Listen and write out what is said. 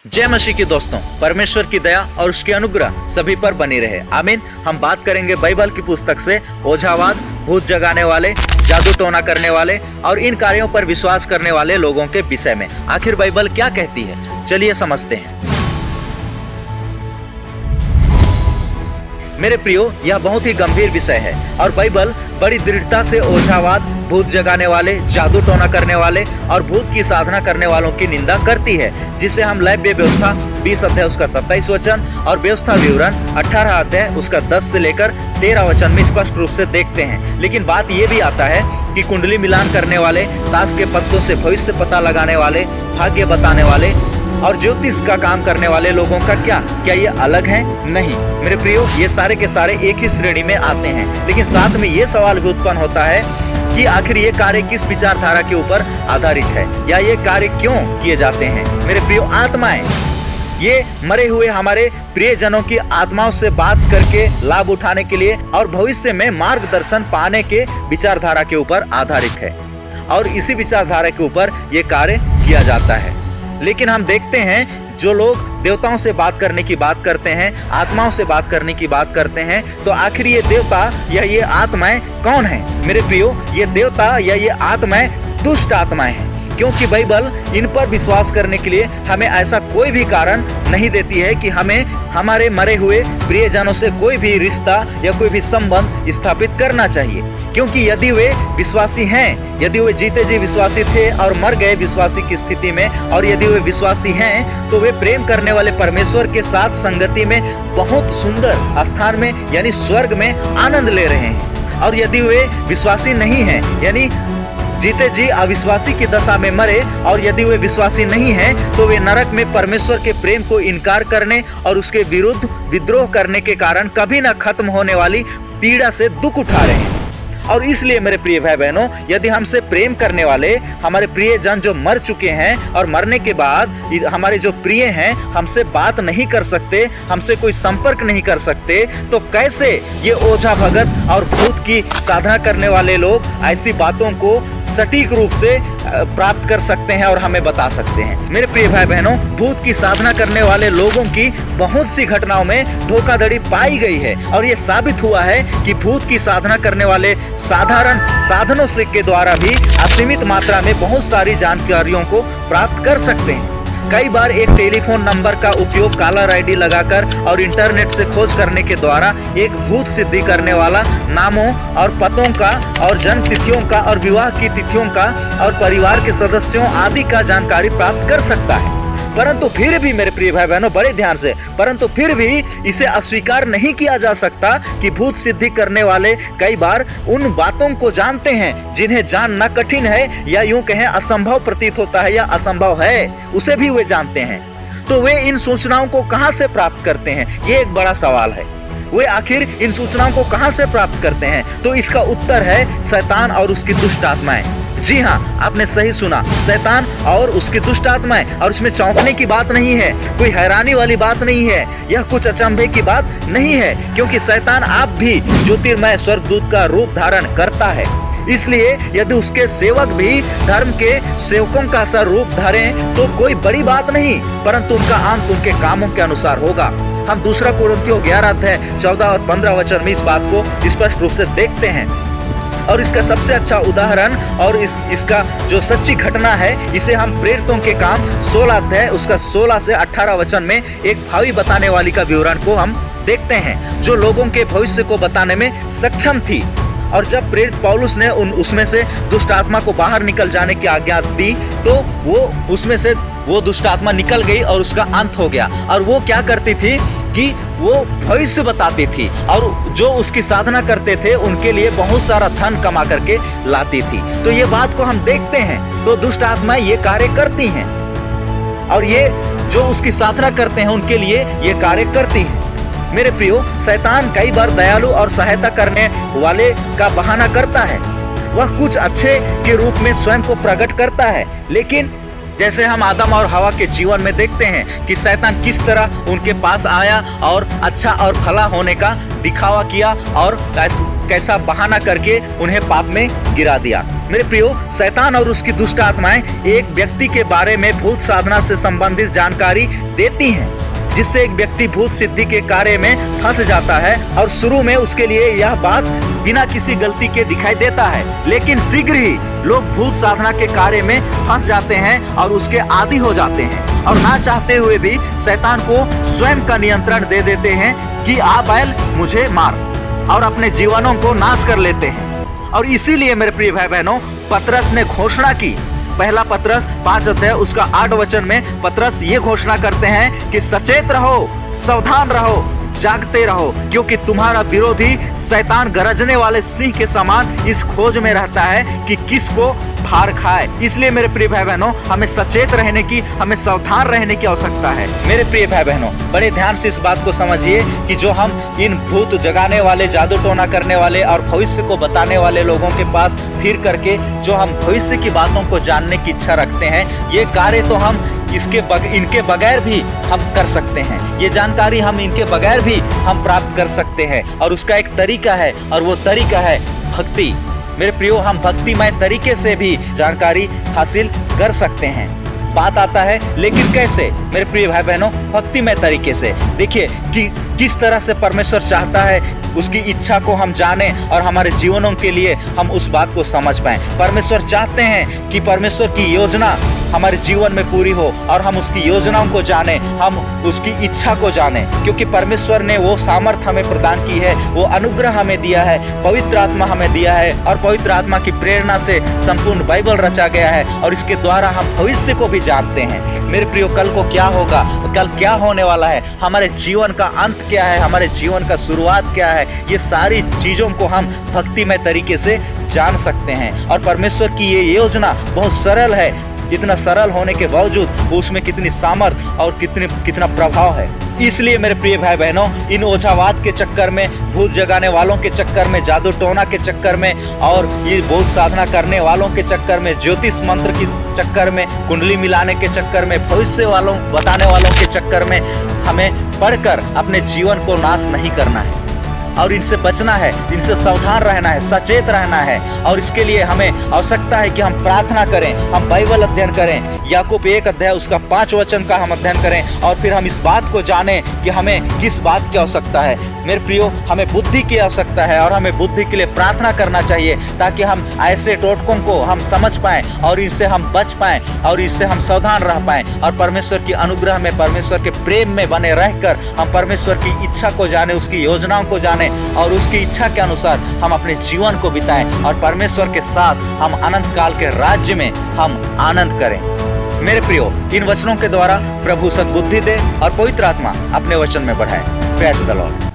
जय मसीह की दोस्तों, परमेश्वर की दया और उसकी अनुग्रह सभी पर बनी रहे। आमीन। हम बात करेंगे बाइबल की पुस्तक से ओझावाद, भूत जगाने वाले, जादू टोना करने वाले और इन कार्यों पर विश्वास करने वाले लोगों के विषय में। आखिर बाइबल क्या कहती है, चलिए समझते हैं। मेरे प्रियो, यह बहुत ही गंभीर विषय है और बाइबल बड़ी दृढ़ता से ओझावाद, भूत जगाने वाले, जादू टोना करने वाले और भूत की साधना करने वालों की निंदा करती है, जिसे हम लैव्य व्यवस्था 20 अध्याय उसका 27 वचन और व्यवस्था विवरण 18 अध्याय उसका 10 से लेकर 13 वचन में स्पष्ट रूप से देखते हैं। लेकिन बात ये भी आता है कि कुंडली मिलान करने वाले, ताश के पत्तों से भविष्य पता लगाने वाले, भाग्य बताने वाले और ज्योतिष का काम करने वाले लोगों का क्या ये अलग है? नहीं मेरे प्रियो, ये सारे के सारे एक ही श्रेणी में आते हैं। लेकिन साथ में ये सवाल भी उत्पन्न होता है कि आखिर ये कार्य किस विचारधारा के ऊपर आधारित है या ये कार्य क्यों किए जाते हैं। मेरे प्रियो, आत्माएं, ये मरे हुए हमारे प्रियजनों की आत्माओं से बात करके लाभ उठाने के लिए और भविष्य में मार्गदर्शन पाने के विचारधारा के ऊपर आधारित है और इसी विचारधारा के ऊपर ये कार्य किया जाता है। लेकिन हम देखते हैं जो लोग देवताओं से बात करने की बात करते हैं, आत्माओं से बात करने की बात करते हैं, तो आखिर ये देवता या ये आत्माएं कौन है? मेरे प्रियो, ये देवता या ये आत्माएं दुष्ट आत्माएं हैं, क्योंकि बाइबल इन पर विश्वास करने के लिए हमें ऐसा कोई भी कारण नहीं देती है कि हमें हमारे मरे हुए प्रियजनों से कोई भी रिश्ता या कोई भी संबंध स्थापित करना चाहिए। क्योंकि यदि वे विश्वासी हैं, यदि वे जीते जी विश्वासी थे और मर गए विश्वासी की स्थिति में, और यदि वे विश्वासी हैं तो वे प्रेम करने वाले परमेश्वर के साथ संगति में बहुत सुंदर स्थान में यानी स्वर्ग में आनंद ले रहे हैं। और यदि वे विश्वासी नहीं हैं, यानी जीते जी अविश्वासी की दशा में मरे, और यदि वे विश्वासी नहीं हैं तो वे नरक में परमेश्वर के प्रेम को इनकार करने और उसके विरुद्ध विद्रोह करने के कारण कभी न खत्म होने वाली पीड़ा से दुख उठा रहे हैं। और इसलिए मेरे प्रिय भाई बहनों, यदि हमसे प्रेम करने वाले हमारे प्रियजन जो मर चुके हैं और मरने के बाद हमारे जो प्रिय हैं हमसे बात नहीं कर सकते, हमसे कोई संपर्क नहीं कर सकते, तो कैसे ये ओझा भगत और भूत की साधना करने वाले लोग ऐसी बातों को सटीक रूप से प्राप्त कर सकते हैं और हमें बता सकते हैं? मेरे प्रिय भाई बहनों, भूत की साधना करने वाले लोगों की बहुत सी घटनाओं में धोखाधड़ी पाई गई है और ये साबित हुआ है कि भूत की साधना करने वाले साधारण साधनों से के द्वारा भी असीमित मात्रा में बहुत सारी जानकारियों को प्राप्त कर सकते हैं। कई बार एक टेलीफोन नंबर का उपयोग कॉलर आईडी लगाकर और इंटरनेट से खोज करने के द्वारा एक भूत सिद्धि करने वाला नामों और पतों का और जन्म तिथियों का और विवाह की तिथियों का और परिवार के सदस्यों आदि का जानकारी प्राप्त कर सकता है। परंतु फिर भी मेरे प्रिय भाई बहनों, बड़े ध्यान से, परंतु फिर भी इसे अस्वीकार नहीं किया जा सकता कि भूत सिद्धि करने वाले कई बार उन बातों को जानते हैं जिन्हें जानना कठिन है या यूं कहें असंभव प्रतीत होता है या असंभव है, उसे भी वे जानते हैं। तो वे इन सूचनाओं को कहां से प्राप्त करते हैं, ये एक बड़ा सवाल है। वे आखिर इन सूचनाओं को कहां से प्राप्त करते हैं? तो इसका उत्तर है शैतान और उसकी दुष्ट आत्माएं। जी हाँ, आपने सही सुना, शैतान और उसकी दुष्ट आत्माएं। और इसमें चौंकने की बात नहीं है, कोई हैरानी वाली बात नहीं है, यह कुछ अचंभे की बात नहीं है, क्योंकि शैतान आप भी ज्योतिर्मय स्वर्गदूत का रूप धारण करता है। इसलिए यदि उसके सेवक भी धर्म के सेवकों का सा रूप धरें तो कोई बड़ी बात नहीं, परंतु उनका अंत उनके कामों के अनुसार होगा। हम दूसरा कुरिन्थियों 11 अध्याय 14 और 15 वचन में इस बात को स्पष्ट रूप से देखते हैं। और इसका सबसे अच्छा उदाहरण और इसका जो सच्ची घटना है, इसे हम प्रेरितों के काम 16 अध्याय उसका 16 से 18 वचन में एक भावी बताने वाली का विवरण को हम देखते हैं, जो लोगों के भविष्य को बताने में सक्षम थी। और जब प्रेरित पौलुस ने उसमें से दुष्ट आत्मा को बाहर निकल जाने की आज्ञा दी, तो वो उसमें से वो दुष्ट आत्मा निकल गई और उसका अंत हो गया। और वो क्या करती थी कि वो भविष्य बताती थी और जो उसकी साधना करते थे उनके लिए बहुत सारा धन कमा करके लाती थी। तो ये बात को हम देखते हैं, तो दुष्ट आत्माएं ये कार्य करती हैं और ये जो उसकी साधना करते हैं उनके लिए ये कार्य करती हैं। मेरे प्रियो, शैतान कई बार दयालु और सहायता करने वाले का बहाना करता है, वह कुछ अच्छे के रूप में स्वयं को प्रकट करता है। लेकिन जैसे हम आदम और हवा के जीवन में देखते हैं कि शैतान किस तरह उनके पास आया और अच्छा और भला होने का दिखावा किया और कैसा बहाना करके उन्हें पाप में गिरा दिया। मेरे प्रियो, शैतान और उसकी दुष्ट आत्माएं एक व्यक्ति के बारे में भूत साधना से संबंधित जानकारी देती हैं, जिससे एक व्यक्ति भूत सिद्धि के कार्य में फंस जाता है और शुरू में उसके लिए यह बात बिना किसी गलती के दिखाई देता है, लेकिन शीघ्र ही लोग भूत साधना के कार्य में फंस जाते हैं और उसके आदी हो जाते हैं और ना चाहते हुए भी शैतान को स्वयं का नियंत्रण दे देते हैं कि आ बैल मुझे मार, और अपने जीवनों को नाश कर लेते हैं। और इसीलिए मेरे प्रिय भाई बहनों, पतरस ने घोषणा की, पहला पतरस 5 अध्याय उसका 8 वचन में पतरस ये घोषणा करते हैं कि सचेत रहो, सावधान रहो, जागते रहो, क्योंकि तुम्हारा विरोधी शैतान गरजने वाले सिंह के समान इस खोज में रहता है कि किसको फाड़ खाए। इसलिए मेरे प्रिय भाई बहनों, हमें सचेत रहने की, हमें सावधान रहने की आवश्यकता है। मेरे प्रिय भाई बहनों, बड़े ध्यान से इस बात को समझिए कि जो हम इन भूत जगाने वाले, जादू टोना करने वाले और भविष्य को बताने वाले लोगों के पास फिर करके जो हम भविष्य की बातों को जानने की इच्छा रखते हैं, ये कार्य तो हम इनके बगैर भी हम कर सकते हैं। ये जानकारी हम इनके बगैर भी हम प्राप्त कर सकते हैं, और उसका एक तरीका है, और वो तरीका है भक्ति। मेरे प्रियो, हम भक्तिमय तरीके से भी जानकारी हासिल कर सकते हैं। बात आता है लेकिन कैसे? मेरे प्रिय भाई बहनों, भक्तिमय तरीके से। देखिए कि किस तरह से परमेश्वर चाहता है उसकी इच्छा को हम जाने और हमारे जीवनों के लिए हम उस बात को समझ पाएं। परमेश्वर चाहते हैं कि परमेश्वर की योजना हमारे जीवन में पूरी हो और हम उसकी योजनाओं को जाने, हम उसकी इच्छा को जाने, क्योंकि परमेश्वर ने वो सामर्थ हमें प्रदान की है, वो अनुग्रह हमें दिया है, पवित्र आत्मा हमें दिया है, और पवित्र आत्मा की प्रेरणा से संपूर्ण बाइबल रचा गया है, और इसके द्वारा हम भविष्य को भी जानते हैं। मेरे प्रियो, कल को क्या होगा, कल क्या होने वाला है, हमारे जीवन का अंत क्या है, हमारे जीवन का शुरुआत क्या है, ये सारी चीजों को हम भक्तिमय तरीके से जान सकते हैं। और परमेश्वर की ये योजना बहुत सरल है। इतना सरल होने के बावजूद उसमें कितनी सामर्थ और कितना प्रभाव है। इसलिए मेरे प्रिय भाई बहनों, इन ओझावाद के चक्कर में, भूत जगाने वालों के चक्कर में, जादू टोना के चक्कर में, और ये भूत साधना करने वालों के चक्कर में, ज्योतिष मंत्र के चक्कर में, कुंडली मिलाने के चक्कर में, भविष्य वालों बताने वालों के चक्कर में हमें पढ़कर अपने जीवन को नाश नहीं करना है, और इनसे बचना है, इनसे सावधान रहना है, सचेत रहना है। और इसके लिए हमें आवश्यकता है कि हम प्रार्थना करें, हम बाइबल अध्ययन करें, याकूब 1 अध्याय उसका 5 वचन का हम अध्ययन करें, और फिर हम इस बात को जानें कि हमें किस बात की आवश्यकता है। मेरे प्रियो, हमें बुद्धि की आवश्यकता है, और हमें बुद्धि के लिए प्रार्थना करना चाहिए, ताकि हम ऐसे टोटकों को हम समझ पाएं और इनसे हम बच पाएं और इससे हम सावधान रह पाएं, और परमेश्वर की अनुग्रह में, परमेश्वर के प्रेम में बने रहकर हम परमेश्वर की इच्छा को जाने, उसकी योजनाओं को जाने, और उसकी इच्छा के अनुसार हम अपने जीवन को बिताएं, और परमेश्वर के साथ हम अनंत काल के राज्य में हम आनंद करें। मेरे प्रियो, इन वचनों के द्वारा प्रभु सद्बुद्धि दे और पवित्र आत्मा अपने वचन में बढ़ाए। Praise the Lord.